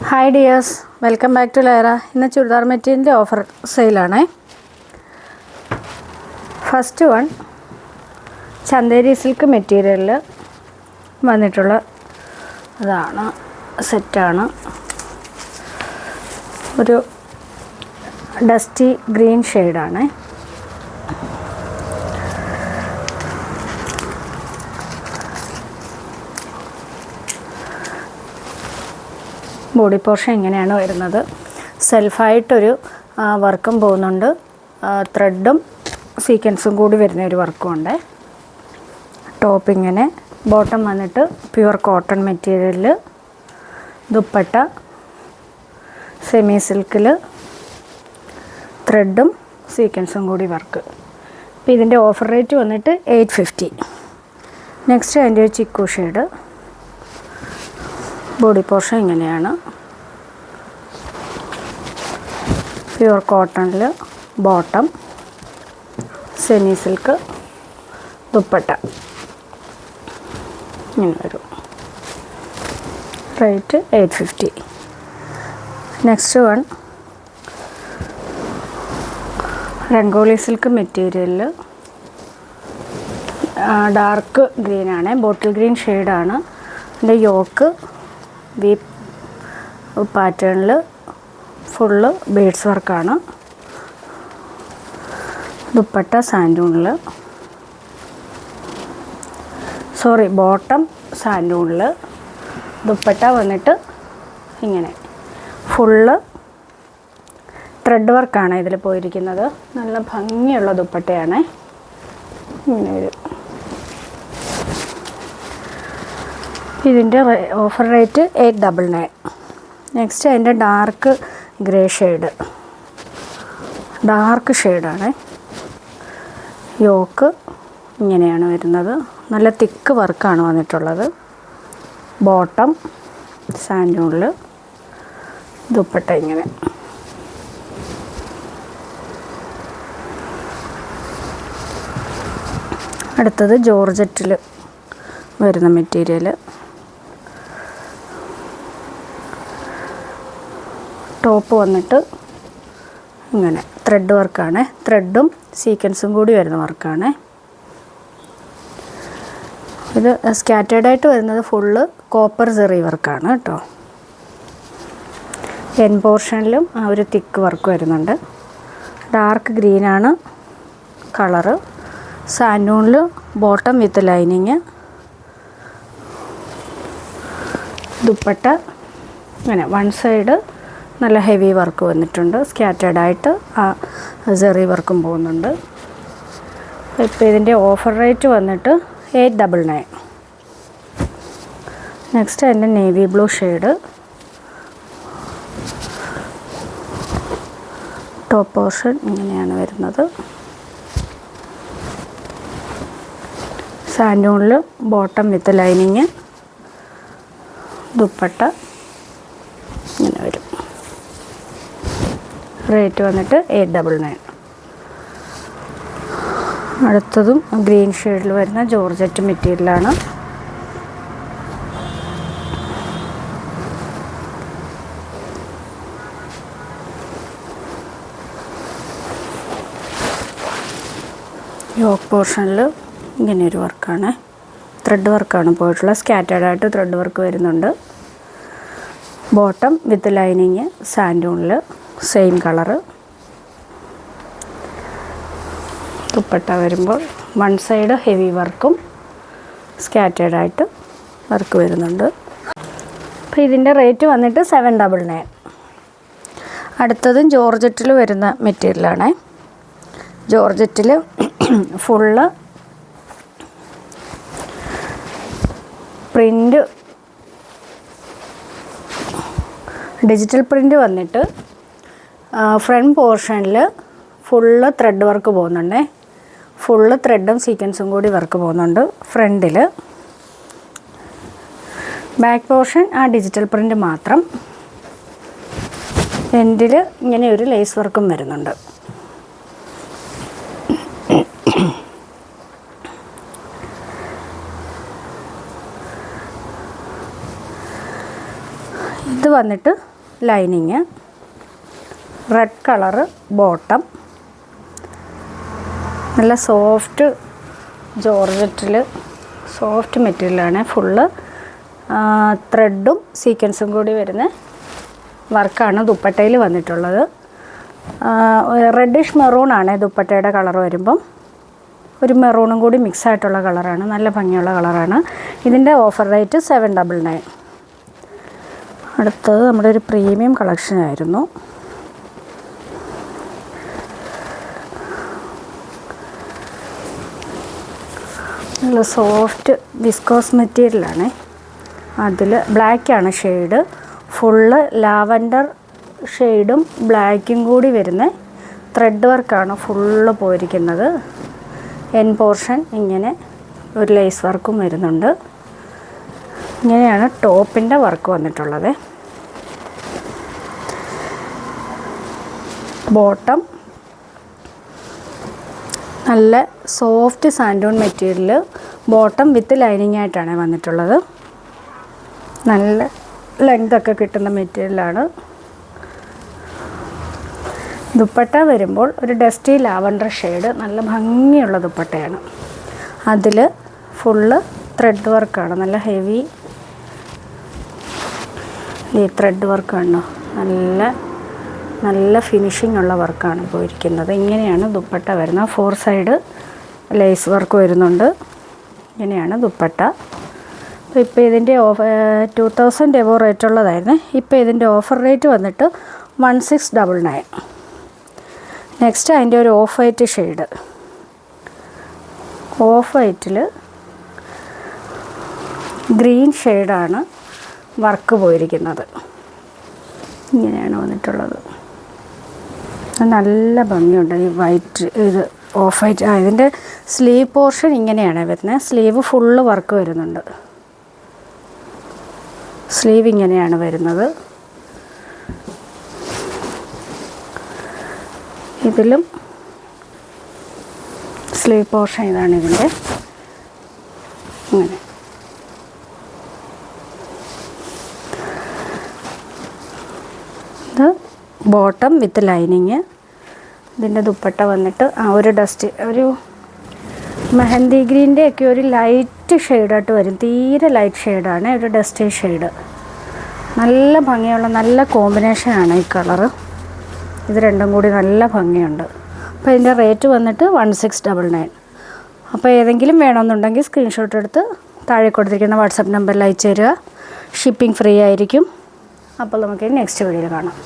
Hi dears, welcome back to Lyra. ഇന്ന് ചുരിദാർ മെറ്റീരിയലിൻ്റെ offer സെയിലാണേ. ഫസ്റ്റ് വൺ ചന്തേരി സിൽക്ക് മെറ്റീരിയലിൽ വന്നിട്ടുള്ള അതാണ്, സെറ്റാണ്. ഒരു ഡസ്റ്റി ഗ്രീൻ ഷെയ്ഡാണ്. ബോഡി പോർഷൻ ഇങ്ങനെയാണ് വരുന്നത്. സെൽഫായിട്ടൊരു വർക്കും പോകുന്നുണ്ട്, ത്രെഡും സീക്വൻസും കൂടി വരുന്ന ഒരു വർക്കും ഉണ്ട്. ടോപ്പ് ഇങ്ങനെ, ബോട്ടം വന്നിട്ട് പ്യുവർ കോട്ടൺ മെറ്റീരിയലിൽ, ദുപ്പട്ട സെമി സിൽക്കിൽ, ത്രെഡും സീക്വൻസും കൂടി വർക്ക്. അപ്പോൾ ഇതിൻ്റെ ഓഫർ റേറ്റ് വന്നിട്ട് 850. നെക്സ്റ്റ് അതിൻ്റെ ഒരു ചിക്കു ഷെയ്ഡ്. ബോഡി പോർഷൻ ഇങ്ങനെയാണ്. പ്യുവർ കോട്ടണിൽ ബോട്ടം, സെമി സിൽക്ക്, ദുപ്പട്ട ഇങ്ങനെ വരും. Rate 850. Next one Rangoli silk മെറ്റീരിയലിൽ ഡാർക്ക് ഗ്രീനാണ്, ബോട്ടിൽ ഗ്രീൻ ഷെയ്ഡാണ്. അതിൻ്റെ യോക്ക് വി പാറ്റേണിൽ ഫുള്ള് ബീഡ്സ് വർക്കാണ്. ദുപ്പട്ട സാൻഡൂണിൽ, ബോട്ടം സാൻഡൂണിൽ, ദുപ്പട്ട വന്നിട്ട് ഇങ്ങനെ ഫുള്ള് ത്രെഡ് വർക്കാണ് ഇതിൽ പോയിരിക്കുന്നത്. നല്ല ഭംഗിയുള്ള ദുപ്പട്ടയാണ്. ഇങ്ങനെ ഒരു ഇതിൻ്റെ ഓഫർ റേറ്റ് 899. നെക്സ്റ്റ് അതിൻ്റെ ഡാർക്ക് ഗ്രേ ഷെയ്ഡ്, ഡാർക്ക് ഷെയ്ഡാണ്. യോക്ക് ഇങ്ങനെയാണ് വരുന്നത്. നല്ല തിക്ക് വർക്കാണ് വന്നിട്ടുള്ളത്. ബോട്ടം സാൻഡൂണിൽ, ദുപ്പട്ട ഇങ്ങനെ. അടുത്തത് ജോർജറ്റിൽ വരുന്ന മെറ്റീരിയൽ. ടോപ്പ് വന്നിട്ട് ഇങ്ങനെ ത്രെഡ് വർക്കാണ്. ത്രെഡും സീക്വൻസും കൂടി വരുന്ന വർക്കാണ്. ഇത് സ്കാറ്റേർഡായിട്ട് വരുന്നത് ഫുള്ള് കോപ്പർ സെറി വർക്കാണ് കേട്ടോ. എൻ പോർഷനിലും ആ ഒരു തിക്ക് വർക്ക് വരുന്നുണ്ട്. ഡാർക്ക് ഗ്രീനാണ് കളറ്. സാൻഡൂണിൽ ബോട്ടം വിത്ത് ലൈനിങ്, ദുപ്പട്ട ഇങ്ങനെ വൺ സൈഡ് നല്ല ഹെവി വർക്ക് വന്നിട്ടുണ്ട്. സ്കാറ്റേർഡായിട്ട് ആ സെറി വർക്കും പോകുന്നുണ്ട്. ഇപ്പോൾ ഇതിൻ്റെ ഓഫർ റേറ്റ് വന്നിട്ട് 899. നെക്സ്റ്റ് അതിൻ്റെ navy blue shade. Top portion ഇങ്ങനെയാണ് വരുന്നത്. സാൻഡൂണിൽ ബോട്ടം വിത്ത് ലൈനിങ്, ദുപ്പട്ട ഇങ്ങനെ വരും. റേറ്റ് വന്നിട്ട് 899. അടുത്തതും ഗ്രീൻ ഷെയ്ഡിൽ വരുന്ന ജോർജറ്റ് മെറ്റീരിയലാണ്. യോക്ക് പോർഷനിൽ ഇങ്ങനെ ഒരു വർക്കാണ്. ത്രെഡ് വർക്കാണ് പോയിട്ടുള്ളത്. സ്കാറ്റേർഡായിട്ട് ത്രെഡ് വർക്ക് വരുന്നുണ്ട്. ബോട്ടം വിത്ത് ലൈനിങ് സാൻഡൂണിൽ സെയിം കളറ്. ദുപ്പട്ട വരുമ്പോൾ വൺ സൈഡ് ഹെവി വർക്കും സ്കാറ്റേർഡായിട്ട് വർക്ക് വരുന്നുണ്ട്. അപ്പോൾ ഇതിൻ്റെ റേറ്റ് വന്നിട്ട് 799. അടുത്തതും ജോർജറ്റിൽ വരുന്ന മെറ്റീരിയലാണ്. ജോർജറ്റിൽ ഫുള്ള് പ്രിൻ്റ്, ഡിജിറ്റൽ പ്രിൻ്റ് വന്നിട്ട് ഫ്രണ്ട് പോർഷനിൽ ഫുള്ള് ത്രെഡ് വർക്ക് പോകുന്നുണ്ട്. ഫുള്ള് ത്രെഡും സീക്വൻസും കൂടി വർക്ക് പോകുന്നുണ്ട് ഫ്രണ്ടിൽ. ബാക്ക് പോർഷൻ ആ ഡിജിറ്റൽ പ്രിൻ്റ് മാത്രം. എൻഡിൽ ഇങ്ങനെ ഒരു ലേസ് വർക്കും വരുന്നുണ്ട്. ഇത് വന്നിട്ട് ലൈനിങ്, റെഡ് കളറ് ബോട്ടം. നല്ല സോഫ്റ്റ് ജോർജറ്റിൽ സോഫ്റ്റ് മെറ്റീരിയലാണ്. ഫുള്ള് ത്രെഡും സീക്വൻസും കൂടി വരുന്ന വർക്കാണ് ദുപ്പട്ടയിൽ വന്നിട്ടുള്ളത്. റെഡിഷ് മെറൂണാണ് ദുപ്പട്ടയുടെ കളർ വരുമ്പം. ഒരു മെറൂണും കൂടി മിക്സ് ആയിട്ടുള്ള കളറാണ്. നല്ല ഭംഗിയുള്ള കളറാണ്. ഇതിൻ്റെ ഓഫർ റേറ്റ് 799. അടുത്തത് നമ്മുടെ ഒരു പ്രീമിയം കളക്ഷനായിരുന്നു. നല്ല സോഫ്റ്റ് വിസ്കോസ് മെറ്റീരിയലാണ്. അതിൽ ബ്ലാക്കാണ് ഷെയ്ഡ്. ഫുള്ള് ലാവൻഡർ ഷെയ്ഡും ബ്ലാക്കും കൂടി വരുന്ന ത്രെഡ് വർക്കാണ് ഫുള്ള് പോയിരിക്കുന്നത്. എൻ പോർഷൻ ഇങ്ങനെ ഒരു ലേസ് വർക്കും വരുന്നുണ്ട്. ഇങ്ങനെയാണ് ടോപ്പിൻ്റെ വർക്ക് വന്നിട്ടുള്ളത്. ബോട്ടം നല്ല സോഫ്റ്റ് സാൻഡൂൺ മെറ്റീരിയൽ, ബോട്ടം വിത്ത് ലൈനിങ് ആയിട്ടാണ് വന്നിട്ടുള്ളത്. നല്ല ലെങ്തൊക്കെ കിട്ടുന്ന മെറ്റീരിയലാണ്. ദുപ്പട്ട വരുമ്പോൾ ഒരു ഡസ്റ്റി ലാവൻഡർ ഷെയ്ഡ്, നല്ല ഭംഗിയുള്ള ദുപ്പട്ടയാണ്. അതിൽ ഫുള്ള് ത്രെഡ് വർക്കാണ്. നല്ല ഹെവി ഈ ത്രെഡ് വർക്കാണ്. നല്ല ഫിനിഷിംഗ് ഉള്ള വർക്കാണ് പോയിരിക്കുന്നത്. ഇങ്ങനെയാണ് ദുപ്പട്ട വരുന്നത്. 4 സൈഡ് ലേസ് വർക്ക് വരുന്നുണ്ട്. ഇങ്ങനെയാണ് ദുപ്പട്ട. ഇപ്പോൾ ഇതിൻ്റെ 2000 എബോ റേറ്റ് ഉള്ളതായിരുന്നു. ഇപ്പോൾ ഇതിൻ്റെ ഓഫർ റേറ്റ് വന്നിട്ട് 1699. നെക്സ്റ്റ് അതിൻ്റെ ഒരു ഓഫ് വൈറ്റ് ഷെയ്ഡ്. ഓഫ് വൈറ്റിൽ ഗ്രീൻ ഷെയ്ഡാണ് വർക്ക് പോയിരിക്കുന്നത്. ഇങ്ങനെയാണ് വന്നിട്ടുള്ളത്. നല്ല ഭംഗിയുണ്ട് ഈ വൈറ്റ്. ഇത് ഓഫ് വൈറ്റ്. ഇതിൻ്റെ സ്ലീവ് പോർഷൻ ഇങ്ങനെയാണ് വരുന്നത്. സ്ലീവ് ഫുള്ള് വർക്ക് വരുന്നുണ്ട്. സ്ലീവ് ഇങ്ങനെയാണ് വരുന്നത്. ഇതിലും സ്ലീവ് പോർഷൻ ഇതാണ് ഇതിൻ്റെ. ഇങ്ങനെ ഇത് ബോട്ടം വിത്ത് ലൈനിങ്. ഇതിൻ്റെ ദുപ്പട്ട വന്നിട്ട് ഒരു ഡസ്റ്റ്, ഒരു മെഹന്തി ഗ്രീൻ്റെ ഒക്കെ ഒരു ലൈറ്റ് ഷെയ്ഡായിട്ട് വരും. തീരെ ലൈറ്റ് ഷെയ്ഡാണ്, ഒരു ഡസ്റ്റി ഷെയ്ഡ്. നല്ല ഭംഗിയുള്ള നല്ല കോമ്പിനേഷനാണ് ഈ കളറ്. ഇത് രണ്ടും കൂടി നല്ല ഭംഗിയുണ്ട്. അപ്പോൾ ഇതിൻ്റെ റേറ്റ് വന്നിട്ട് 1699. അപ്പോൾ ഏതെങ്കിലും വേണമെന്നുണ്ടെങ്കിൽ സ്ക്രീൻഷോട്ട് എടുത്ത് താഴെ കൊടുത്തിരിക്കുന്ന വാട്സപ്പ് നമ്പറിൽ അയച്ചു തരിക. ഷിപ്പിംഗ് ഫ്രീ ആയിരിക്കും. അപ്പോൾ നമുക്ക് നെക്സ്റ്റ് വീഡിയോയിൽ കാണാം.